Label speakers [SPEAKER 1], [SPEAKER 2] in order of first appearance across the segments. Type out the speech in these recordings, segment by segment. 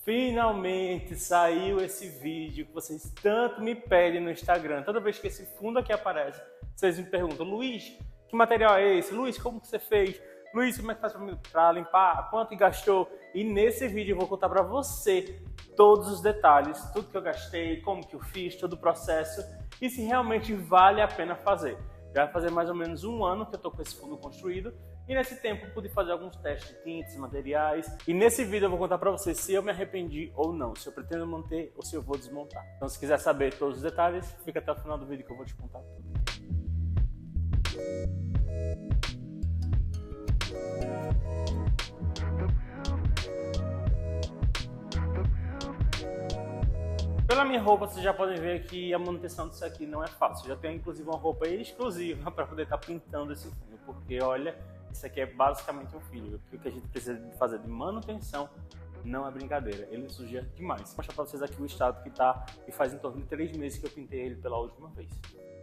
[SPEAKER 1] Finalmente saiu esse vídeo que vocês tanto me pedem no Instagram. Toda vez que esse fundo aqui aparece, vocês me perguntam: Luiz, que material é esse? Luiz, como que você fez? Luiz, como é que faz para limpar? Quanto gastou? E nesse vídeo eu vou contar para você todos os detalhes, tudo que eu gastei, como que eu fiz, todo o processo e se realmente vale a pena fazer. Já vai fazer mais ou menos um ano que eu estou com esse fundo construído e nesse tempo eu pude fazer alguns testes de tintas, materiais e nesse vídeo eu vou contar para vocês se eu me arrependi ou não, se eu pretendo manter ou se eu vou desmontar. Então se quiser saber todos os detalhes, fica até o final do vídeo que eu vou te contar tudo. Pela minha roupa, vocês já podem ver que a manutenção disso aqui não é fácil. Já tenho inclusive uma roupa exclusiva para poder estar pintando esse fundo, porque olha, isso aqui é basicamente um filho. O que a gente precisa fazer de manutenção não é brincadeira, ele suja demais. Vou mostrar para vocês aqui o estado que está e faz em torno de 3 meses que eu pintei ele pela última vez.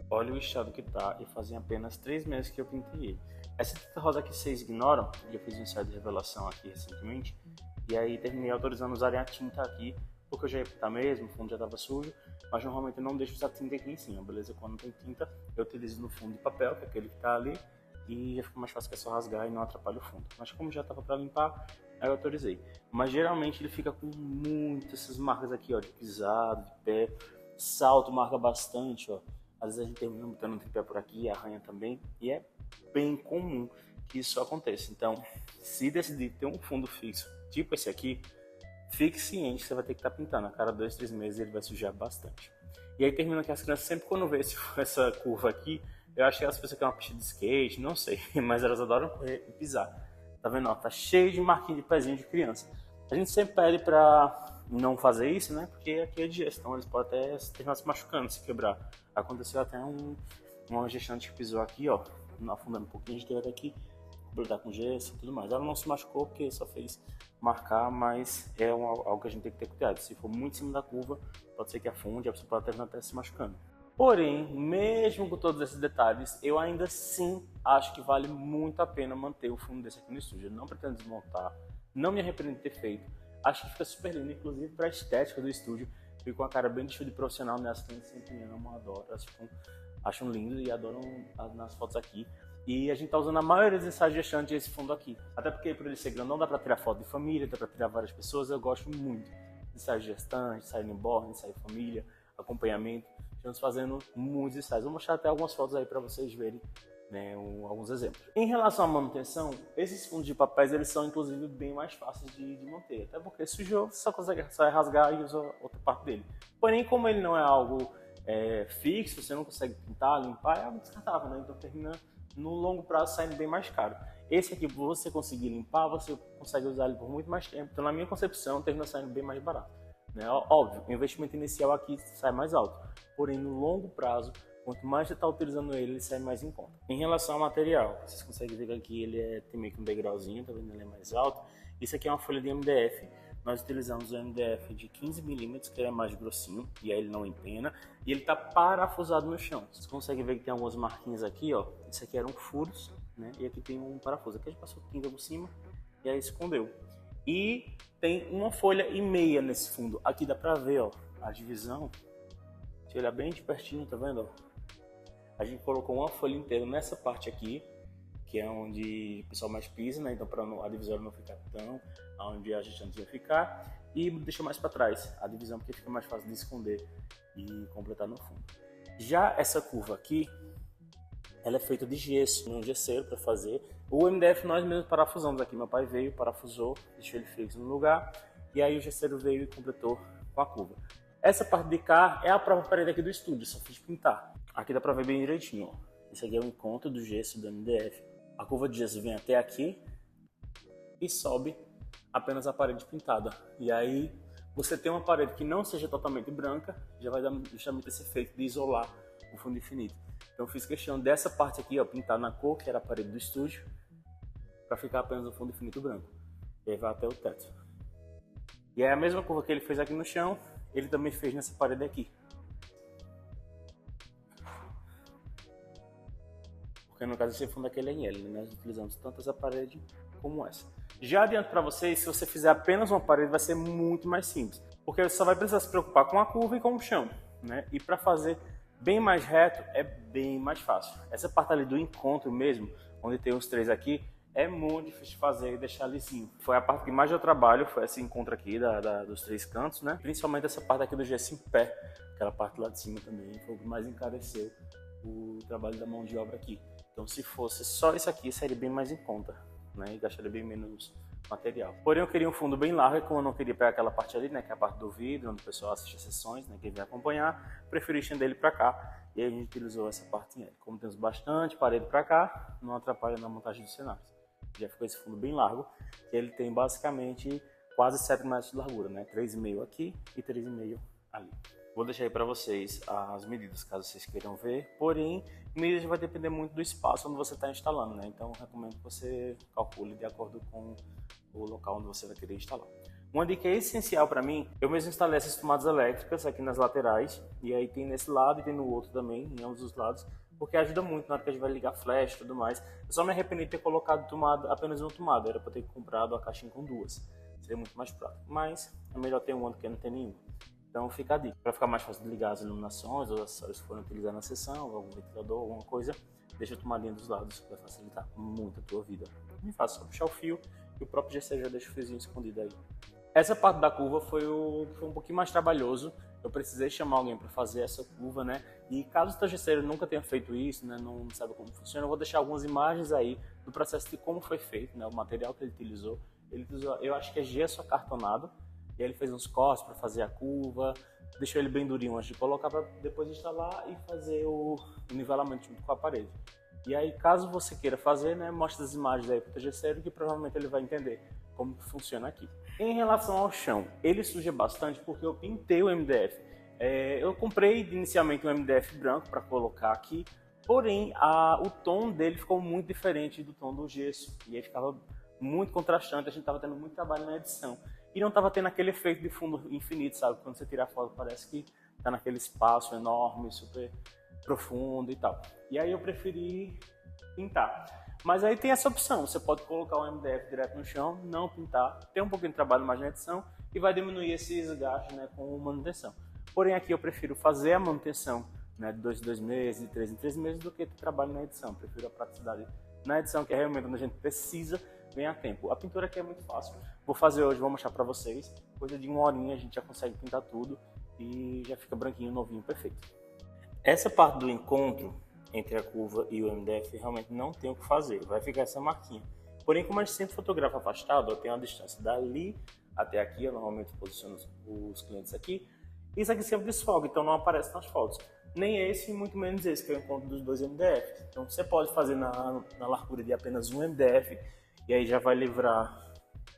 [SPEAKER 1] Olha o estado que está e fazem apenas 3 meses que eu pintei ele. Essa tinta rosa aqui vocês ignoram, eu fiz um ensaio de revelação aqui recentemente e aí terminei autorizando usarem a tinta aqui porque eu já ia pintar mesmo, o fundo já estava sujo, mas normalmente eu não deixo usar tinta aqui em cima, beleza? Quando tem tinta, eu utilizo no fundo de papel, que é aquele que está ali, e já fica mais fácil que é só rasgar e não atrapalha o fundo. Mas como já estava para limpar, aí eu autorizei. Mas geralmente ele fica com muitas essas marcas aqui, ó, de pisado, de pé, salto marca bastante, ó. Às vezes a gente termina botando um tripé por aqui, arranha também, e é bem comum que isso aconteça. Então, se decidir ter um fundo fixo, tipo esse aqui, fique ciente que você vai ter que estar pintando. A cada 2, 3 meses ele vai sujar bastante. E aí termina que as crianças sempre quando vê essa curva aqui, eu acho que elas pensam que é uma pista de skate, não sei, mas elas adoram correr e pisar. Tá vendo? Ó, tá cheio de marquinhos de pezinho de criança. A gente sempre pede pra não fazer isso, né? Porque aqui é de gesso, então eles podem até terminar se machucando, se quebrar. Aconteceu até uma gestante que pisou aqui, ó, afundando um pouquinho, a gente teve até aqui grudar com gesso e tudo mais. Ela não se machucou porque só fez marcar, mas é algo que a gente tem que ter cuidado. Se for muito em cima da curva, pode ser que afunde, a pessoa pode terminar até se machucando. Porém, mesmo com todos esses detalhes, eu ainda assim acho que vale muito a pena manter o fundo desse aqui no estúdio. Eu não pretendo desmontar, não me arrependo de ter feito. Acho que fica super lindo, inclusive para a estética do estúdio. Fica com a cara bem de estúdio profissional, minhas clientes sempre amam, adoram, acham lindo e adoram nas fotos aqui. E a gente tá usando a maioria dos ensaios gestantes esse fundo aqui. Até porque por ele ser grandão dá pra tirar foto de família, dá pra tirar várias pessoas. Eu gosto muito de ensaios gestantes, ensaio newborn, ensaio família, acompanhamento. Estamos fazendo muitos ensaios. Vou mostrar até algumas fotos aí pra vocês verem, né, alguns exemplos. Em relação à manutenção, esses fundos de papéis eles são inclusive bem mais fáceis de manter. Até porque sujou, você só consegue rasgar e usar outra parte dele. Porém, como ele não é algo fixo, você não consegue pintar, limpar, é algo descartável, né? Então termina no longo prazo saindo bem mais caro. Esse aqui, para você conseguir limpar, você consegue usar ele por muito mais tempo. Então, na minha concepção, termina saindo bem mais barato. Né? Óbvio, o investimento inicial aqui sai mais alto. Porém, no longo prazo, quanto mais você está utilizando ele sai mais em conta. Em relação ao material, vocês conseguem ver que aqui ele tem meio que um degrauzinho, tá vendo? Ele é mais alto. Isso aqui é uma folha de MDF. Nós utilizamos o MDF de 15mm, que é mais grossinho, e aí ele não empena, e ele está parafusado no chão. Vocês conseguem ver que tem algumas marquinhas aqui, ó. Isso aqui eram furos, né? E aqui tem um parafuso. Aqui a gente passou tinta por cima e aí escondeu. E tem uma folha e meia nesse fundo. Aqui dá pra ver, ó, a divisão. Se olhar bem de pertinho, tá vendo? Ó? A gente colocou uma folha inteira nessa parte aqui, que é onde o pessoal mais pisa, né? Então para a divisória não ficar tão onde a gente ia ficar, e deixa mais para trás a divisão porque fica mais fácil de esconder e completar no fundo. Já essa curva aqui, ela é feita de gesso, um gesseiro para fazer. O MDF nós mesmos parafusamos aqui, meu pai veio, parafusou, deixou ele fixo no lugar, e aí o gesseiro veio e completou com a curva. Essa parte de cá é a própria parede aqui do estúdio, só fiz pintar. Aqui dá para ver bem direitinho, ó. Esse aqui é o encontro do gesso do MDF. A curva de gesso vem até aqui e sobe apenas a parede pintada. E aí você tem uma parede que não seja totalmente branca, já vai dar justamente esse efeito de isolar o fundo infinito. Então eu fiz questão dessa parte aqui, ó, pintar na cor, que era a parede do estúdio, para ficar apenas o fundo infinito branco. E aí vai até o teto. E aí a mesma curva que ele fez aqui no chão, ele também fez nessa parede aqui. Porque no caso esse fundo aqui é LNL, nós utilizamos tanto essa parede como essa. Já adianto para vocês, se você fizer apenas uma parede, vai ser muito mais simples, porque você só vai precisar se preocupar com a curva e com o chão, né? E para fazer bem mais reto, é bem mais fácil. Essa parte ali do encontro mesmo, onde tem os três aqui, é muito difícil de fazer e deixar lisinho. Foi a parte que mais deu trabalho, foi esse encontro aqui dos três cantos, né? Principalmente essa parte aqui do gesso em pé, aquela parte lá de cima também, foi o que mais encareceu o trabalho da mão de obra aqui. Então, se fosse só isso aqui, seria bem mais em conta, né? E gastaria bem menos material. Porém, eu queria um fundo bem largo, e como eu não queria pegar aquela parte ali, né, que é a parte do vidro, onde o pessoal assiste as sessões, né, quem vem acompanhar, preferi estender ele para cá, e aí a gente utilizou essa partinha. Como temos bastante parede para cá, não atrapalha na montagem dos cenários. Já ficou esse fundo bem largo, que ele tem basicamente quase 7 metros de largura, né, 3,5 aqui e 3,5 ali. Vou deixar aí para vocês as medidas, caso vocês queiram ver. Porém, medidas vai depender muito do espaço onde você está instalando, né? Então, recomendo que você calcule de acordo com o local onde você vai querer instalar. Uma dica essencial para mim, eu mesmo instalei essas tomadas elétricas aqui nas laterais. E aí tem nesse lado e tem no outro também, em ambos os lados. Porque ajuda muito na hora que a gente vai ligar flash e tudo mais. Eu só me arrependi de ter colocado tomada, apenas uma tomada. Era para ter comprado a caixinha com duas. Seria muito mais prático. Mas é melhor ter uma do que não ter nenhuma. Então fica a dica. Para ficar mais fácil de ligar as iluminações ou os acessórios que forem utilizar na sessão, algum ventilador, alguma coisa, deixa a tomadinha dos lados, vai facilitar muito a tua vida. Bem fácil, só puxar o fio e o próprio GC já deixa o fiozinho escondido aí. Essa parte da curva foi um pouquinho mais trabalhoso. Eu precisei chamar alguém para fazer essa curva, né? E caso o estagiário nunca tenha feito isso, né, não sabe como funciona, eu vou deixar algumas imagens aí do processo de como foi feito, né, o material que ele utilizou. Ele utilizou, eu acho que é gesso acartonado. E aí ele fez uns cortes para fazer a curva, deixou ele bem durinho antes de colocar para depois instalar e fazer o nivelamento junto com a parede. E aí, caso você queira fazer, né, mostra as imagens aí para o terceiro que provavelmente ele vai entender como que funciona aqui. Em relação ao chão, ele suja bastante porque eu pintei o MDF. Eu comprei inicialmente um MDF branco para colocar aqui, porém o tom dele ficou muito diferente do tom do gesso. E aí ficava muito contrastante, a gente estava tendo muito trabalho na edição. E não estava tendo aquele efeito de fundo infinito, sabe? Quando você tira a foto parece que está naquele espaço enorme, super profundo e tal. E aí eu preferi pintar. Mas aí tem essa opção, você pode colocar o MDF direto no chão, não pintar, ter um pouquinho de trabalho mais na edição e vai diminuir esses gastos, né, com manutenção. Porém aqui eu prefiro fazer a manutenção, né, de 2 em 2 meses, de 3 em 3 meses, do que ter trabalho na edição. Prefiro a praticidade na edição, que é realmente onde a gente precisa bem a tempo. A pintura aqui é muito fácil. Vou fazer hoje, vou mostrar pra vocês. Coisa de 1 horinha a gente já consegue pintar tudo e já fica branquinho, novinho, perfeito. Essa parte do encontro entre a curva e o MDF realmente não tem o que fazer. Vai ficar essa marquinha. Porém, como a gente sempre fotografa afastado, eu tenho uma distância dali até aqui. Eu normalmente posiciono os clientes aqui. Isso aqui sempre desfoga, então não aparece nas fotos. Nem esse, muito menos esse, que é o encontro dos dois MDF. Então você pode fazer na largura de apenas um MDF e aí já vai livrar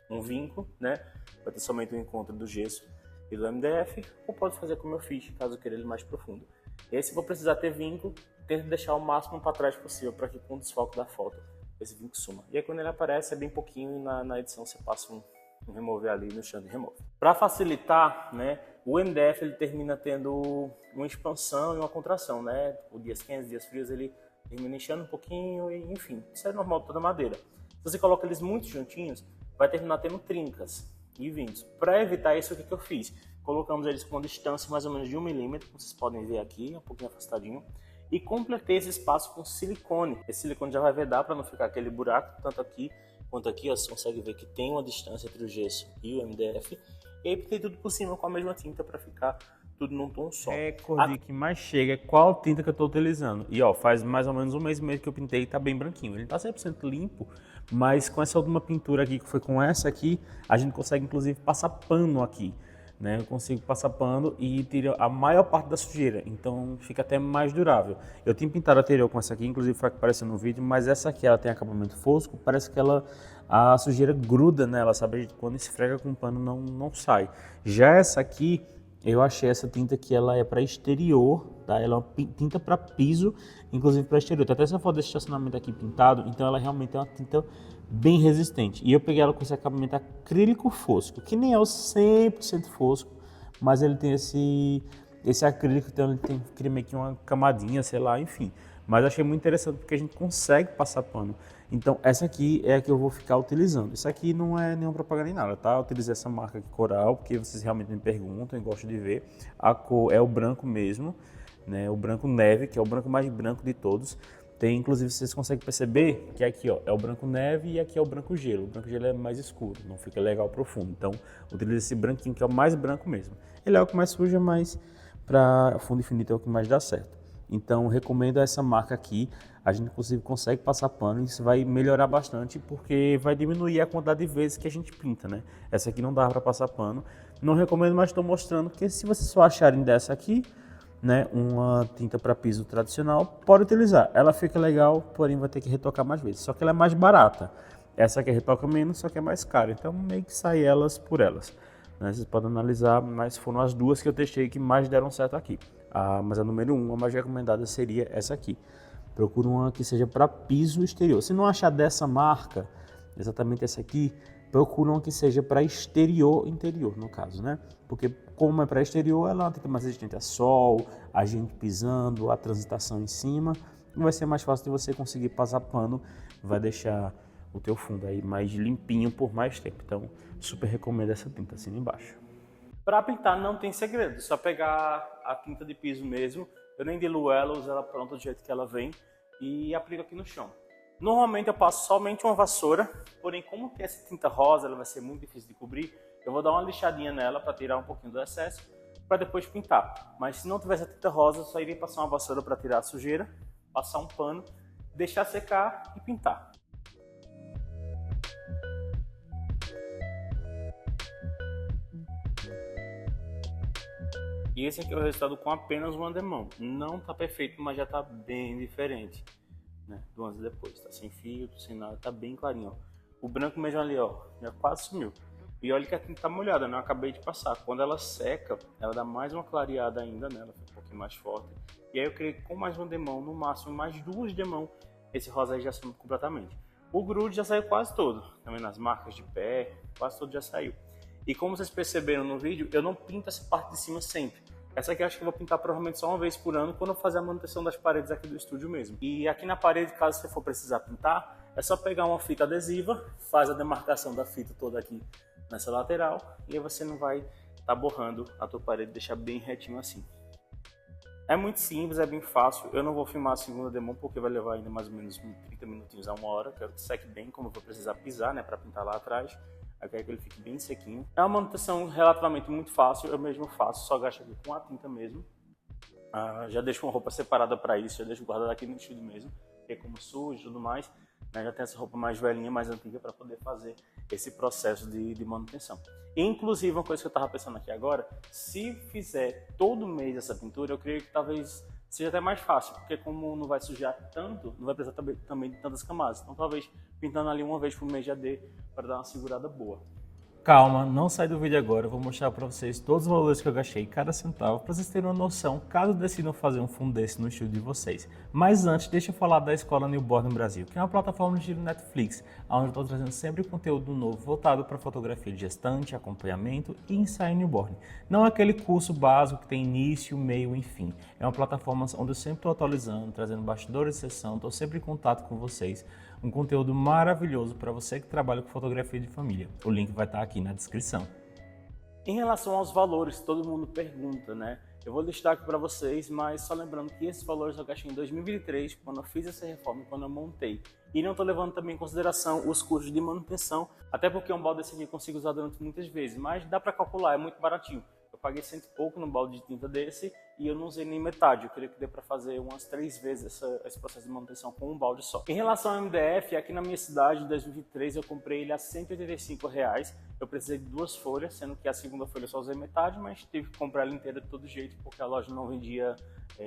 [SPEAKER 1] um vinco, né? Vai ter somente o encontro do gesso e do MDF, ou pode fazer como eu fiz, caso eu queira ele mais profundo. E aí, se for precisar ter vinco, tente deixar o máximo para trás possível, para que com o desfoque da foto esse vinco suma. E aí quando ele aparece é bem pouquinho e na edição você passa um remover ali no chão de remove. Para facilitar, né, o MDF ele termina tendo uma expansão e uma contração, né? O dias quentes, dias frios, ele termina inchando um pouquinho e, enfim, isso é normal de toda madeira. Se você coloca eles muito juntinhos, vai terminar tendo trincas e vinhos. Para evitar isso, o que eu fiz? Colocamos eles com uma distância mais ou menos de 1 milímetro, como vocês podem ver aqui, um pouquinho afastadinho, e completei esse espaço com silicone. Esse silicone já vai vedar para não ficar aquele buraco, tanto aqui quanto aqui, ó, você consegue ver que tem uma distância entre o gesso e o MDF. E aí pintei tudo por cima com a mesma tinta para ficar tudo num tom só. É a que mais chega é qual tinta que eu estou utilizando. E ó, faz mais ou menos um mês e meio que eu pintei e tá bem branquinho. Ele tá 100% limpo, mas com essa última pintura aqui, que foi com essa aqui, a gente consegue inclusive passar pano aqui, né? Eu consigo passar pano e tira a maior parte da sujeira, então fica até mais durável. Eu tinha pintado a anterior com essa aqui, inclusive foi a que apareceu no vídeo, mas essa aqui ela tem acabamento fosco, parece que a sujeira gruda nela, sabe? Quando esfrega com pano não sai. Já essa aqui, eu achei essa tinta que ela é para exterior, tá? Ela é uma tinta para piso, inclusive para exterior. Tem até essa foto desse estacionamento aqui pintado, então ela realmente é uma tinta bem resistente. E eu peguei ela com esse acabamento acrílico fosco, que nem é o 100% fosco, mas ele tem esse acrílico, então ele cria meio que uma camadinha, sei lá, enfim. Mas achei muito interessante porque a gente consegue passar pano.
[SPEAKER 2] Então, essa aqui é a que eu vou ficar utilizando. Isso aqui não é nenhuma propaganda nem nada, tá? Eu utilizei essa marca aqui, Coral, porque vocês realmente me perguntam e gostam de ver. A cor é o branco mesmo, né? O branco neve, que é o branco mais branco de todos. Tem, inclusive, vocês conseguem perceber que aqui, ó, é o branco neve e aqui é o branco gelo. O branco gelo é mais escuro, não fica legal profundo. Então, utilize esse branquinho que é o mais branco mesmo. Ele é o que mais suja, mas para fundo infinito é o que mais dá certo. Então, recomendo essa marca aqui. A gente inclusive consegue passar pano e isso vai melhorar bastante porque vai diminuir a quantidade de vezes que a gente pinta, né? Essa aqui não dá para passar pano. Não recomendo, mas estou mostrando que se vocês só acharem dessa aqui, né, uma tinta para piso tradicional, pode utilizar. Ela fica legal, porém vai ter que retocar mais vezes. Só que ela é mais barata. Essa aqui retoca menos, só que é mais cara. Então meio que sai elas por elas. Né? Vocês podem analisar, mas foram as duas que eu testei que mais deram certo aqui. Mas a número 1, a mais recomendada seria essa aqui. Procura uma que seja para piso exterior. Se não achar dessa marca, exatamente essa aqui, procura uma que seja para exterior interior, no caso, né? Porque como é para exterior, ela fica mais resistente a sol, a gente pisando, a transitação em cima. E vai ser mais fácil de você conseguir passar pano, vai deixar o teu fundo aí mais limpinho por mais tempo. Então, super recomendo essa tinta assim embaixo.
[SPEAKER 1] Para pintar não tem segredo, só pegar a tinta de piso mesmo. Eu nem diluo ela, uso ela pronta do jeito que ela vem e aplico aqui no chão. Normalmente eu passo somente uma vassoura, porém como tem essa tinta rosa, ela vai ser muito difícil de cobrir, eu vou dar uma lixadinha nela para tirar um pouquinho do excesso, para depois pintar. Mas se não tivesse a tinta rosa, eu só iria passar uma vassoura para tirar a sujeira, passar um pano, deixar secar e pintar. E esse aqui é o resultado com apenas uma demão. Não tá perfeito, mas já tá bem diferente, né? Do antes e depois. Tá sem filtro, sem nada, tá bem clarinho, ó. O branco mesmo ali, ó, já quase sumiu. E olha que a tinta tá molhada, né? Eu acabei de passar. Quando ela seca, ela dá mais uma clareada ainda, né? Ela fica um pouquinho mais forte. E aí eu creio que com mais uma demão, no máximo mais duas demão, esse rosa aí já sumiu completamente. O grude já saiu quase todo. Também nas marcas de pé, quase todo já saiu. E como vocês perceberam no vídeo, eu não pinto essa parte de cima sempre. Essa aqui eu acho que eu vou pintar provavelmente só uma vez por ano, quando eu fazer a manutenção das paredes aqui do estúdio mesmo. E aqui na parede, caso você for precisar pintar, é só pegar uma fita adesiva, faz a demarcação da fita toda aqui nessa lateral, e aí você não vai estar borrando a tua parede, deixar bem retinho assim. É muito simples, é bem fácil. Eu não vou filmar a segunda demão porque vai levar ainda mais ou menos 30 minutinhos a 1 hora. Quero que seque bem, como eu vou precisar pisar, né, para pintar lá atrás. Eu quero que ele fique bem sequinho. É uma manutenção relativamente muito fácil, eu mesmo faço, só gasto aqui com a tinta mesmo. Já deixo uma roupa separada para isso, já deixo guardada aqui no estúdio mesmo, porque como sujo e tudo mais, né, já tem essa roupa mais velhinha, mais antiga para poder fazer esse processo de manutenção. Inclusive, uma coisa que eu estava pensando aqui agora, se fizer todo mês essa pintura, eu creio que talvez seja até mais fácil, porque como não vai sujar tanto, não vai precisar também de tantas camadas. Então talvez pintando ali uma vez por mês já dê para dar uma segurada boa.
[SPEAKER 2] Calma, não sai do vídeo agora, eu vou mostrar para vocês todos os valores que eu gastei, cada centavo, para vocês terem uma noção, caso decidam fazer um fundo desse no estúdio de vocês. Mas antes, deixa eu falar da Escola Newborn Brasil, que é uma plataforma de estilo Netflix, onde eu estou trazendo sempre conteúdo novo voltado para fotografia de gestante, acompanhamento e ensaio newborn. Não é aquele curso básico que tem início, meio e fim. É uma plataforma onde eu sempre estou atualizando, trazendo bastidores de sessão, estou sempre em contato com vocês. Um conteúdo maravilhoso para você que trabalha com fotografia de família. O link vai estar aqui na descrição.
[SPEAKER 1] Em relação aos valores, todo mundo pergunta, né? Eu vou listar aqui para vocês, mas só lembrando que esses valores eu gastei em 2023, quando eu fiz essa reforma, quando eu montei. E não estou levando também em consideração os custos de manutenção, até porque um balde desse aqui eu consigo usar durante muitas vezes, mas dá para calcular, é muito baratinho. Eu paguei 100 e pouco no balde de tinta desse e eu não usei nem metade. Eu queria que dê para fazer umas 3 vezes esse processo de manutenção com um balde só. Em relação ao MDF, aqui na minha cidade, em 2023, eu comprei ele a R$185. Eu precisei de 2 folhas, sendo que a segunda folha eu só usei metade, mas tive que comprar ela inteira de todo jeito, porque a loja não vendia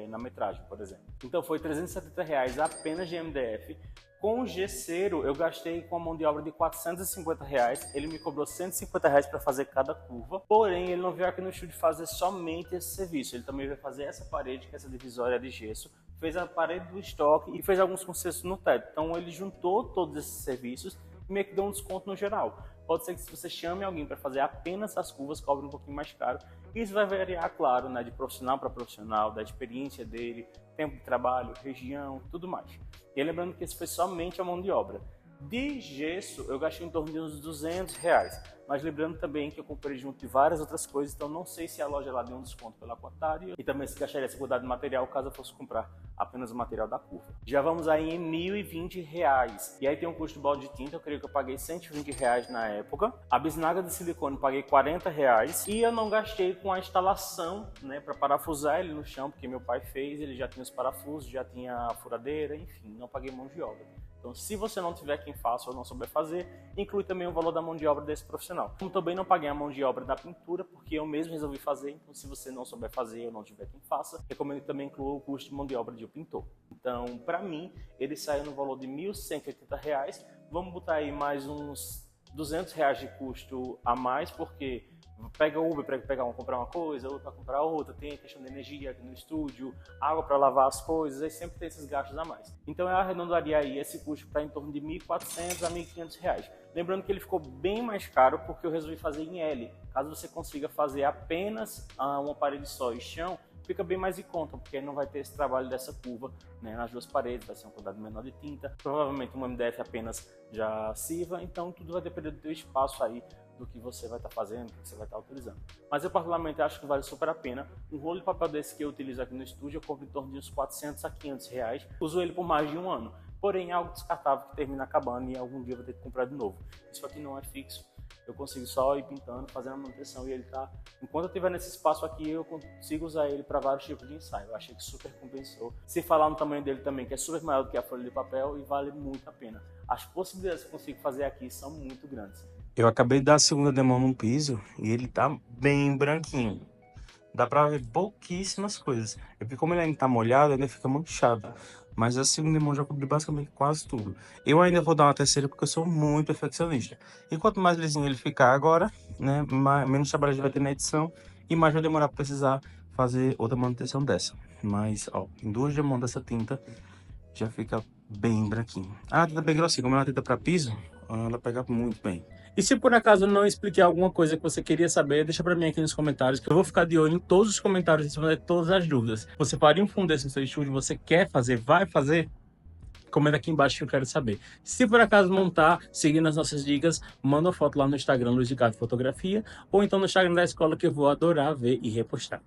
[SPEAKER 1] na metragem, por exemplo. Então foi R$370 apenas de MDF. Com o gesseiro, eu gastei com a mão de obra de R$450. Ele me cobrou R$150 para fazer cada curva. Porém, ele não veio aqui no estúdio fazer somente esse serviço. Ele também veio fazer essa parede, que é essa divisória de gesso. Fez a parede do estoque e fez alguns consertos no teto. Então, ele juntou todos esses serviços e meio que deu um desconto no geral. Pode ser que se você chame alguém para fazer apenas as curvas, cobre um pouquinho mais caro. Isso vai variar, claro, né, de profissional para profissional, da experiência dele, tempo de trabalho, região, tudo mais. E lembrando que esse foi somente a mão de obra. De gesso, eu gastei em torno de uns R$200. Mas lembrando também que eu comprei junto de várias outras coisas, então não sei se a loja lá deu um desconto pela quantidade e também se gastaria essa quantidade de material caso eu fosse comprar apenas o material da curva. Já vamos aí em R$1.020. E aí tem um custo do balde de tinta, eu creio que eu paguei R$120 na época. A bisnaga de silicone eu paguei R$40 e eu não gastei com a instalação, né, para parafusar ele no chão, porque meu pai fez, ele já tinha os parafusos, já tinha a furadeira, enfim, não paguei mão de obra. Então, se você não tiver quem faça ou não souber fazer, inclui também o valor da mão de obra desse profissional. Como também não paguei a mão de obra da pintura, porque eu mesmo resolvi fazer, então se você não souber fazer ou não tiver quem faça, recomendo que também inclua o custo de mão de obra de um pintor. Então, para mim, ele saiu no valor de R$1.180. Vamos botar aí mais uns R$200 de custo a mais, porque pega Uber para comprar uma coisa, outra para comprar outra, tem a questão de energia aqui no estúdio, água para lavar as coisas, aí sempre tem esses gastos a mais. Então eu arredondaria aí esse custo para em torno de R$1.400 a R$1.500. Lembrando que ele ficou bem mais caro porque eu resolvi fazer em L. Caso você consiga fazer apenas uma parede só e chão, fica bem mais em conta, porque não vai ter esse trabalho dessa curva, né, nas duas paredes, vai ser uma quantidade menor de tinta, provavelmente um MDF apenas já sirva, então tudo vai depender do teu espaço aí, do que você vai estar fazendo, do que você vai estar utilizando. Mas eu particularmente acho que vale super a pena. Um rolo de papel desse que eu utilizo aqui no estúdio, eu compro em torno de uns R$400 a R$500. Uso ele por mais de um ano. Porém, é algo descartável que termina acabando e algum dia eu vou ter que comprar de novo. Isso aqui não é fixo. Eu consigo só ir pintando, fazendo a manutenção e ele tá... Enquanto eu estiver nesse espaço aqui, eu consigo usar ele para vários tipos de ensaio. Eu achei que super compensou. Se falar no tamanho dele também, que é super maior do que a folha de papel e vale muito a pena. As possibilidades que eu consigo fazer aqui são muito grandes.
[SPEAKER 3] Eu acabei de dar a segunda demão no piso e ele tá bem branquinho. Dá pra ver pouquíssimas coisas. É porque como ele ainda tá molhado, ele fica manchado. Mas a segunda demão já cobriu basicamente quase tudo. Eu ainda vou dar uma terceira porque eu sou muito perfeccionista. E quanto mais lisinho ele ficar agora, né, menos trabalho a gente vai ter na edição e mais vai demorar pra precisar fazer outra manutenção dessa. Mas, ó, em 2 demãos dessa tinta já fica bem branquinho. A tinta bem grossinha, como ela é uma tinta pra piso, ela pega muito bem.
[SPEAKER 2] E se por acaso não expliquei alguma coisa que você queria saber, deixa pra mim aqui nos comentários, que eu vou ficar de olho em todos os comentários e responder todas as dúvidas. Você faria um fundo desse no seu estúdio? Você quer fazer? Vai fazer? Comenta aqui embaixo que eu quero saber. Se por acaso montar, seguindo as nossas dicas, manda uma foto lá no Instagram Luiz Ricardo Fotografia, ou então no Instagram da escola, que eu vou adorar ver e repostar.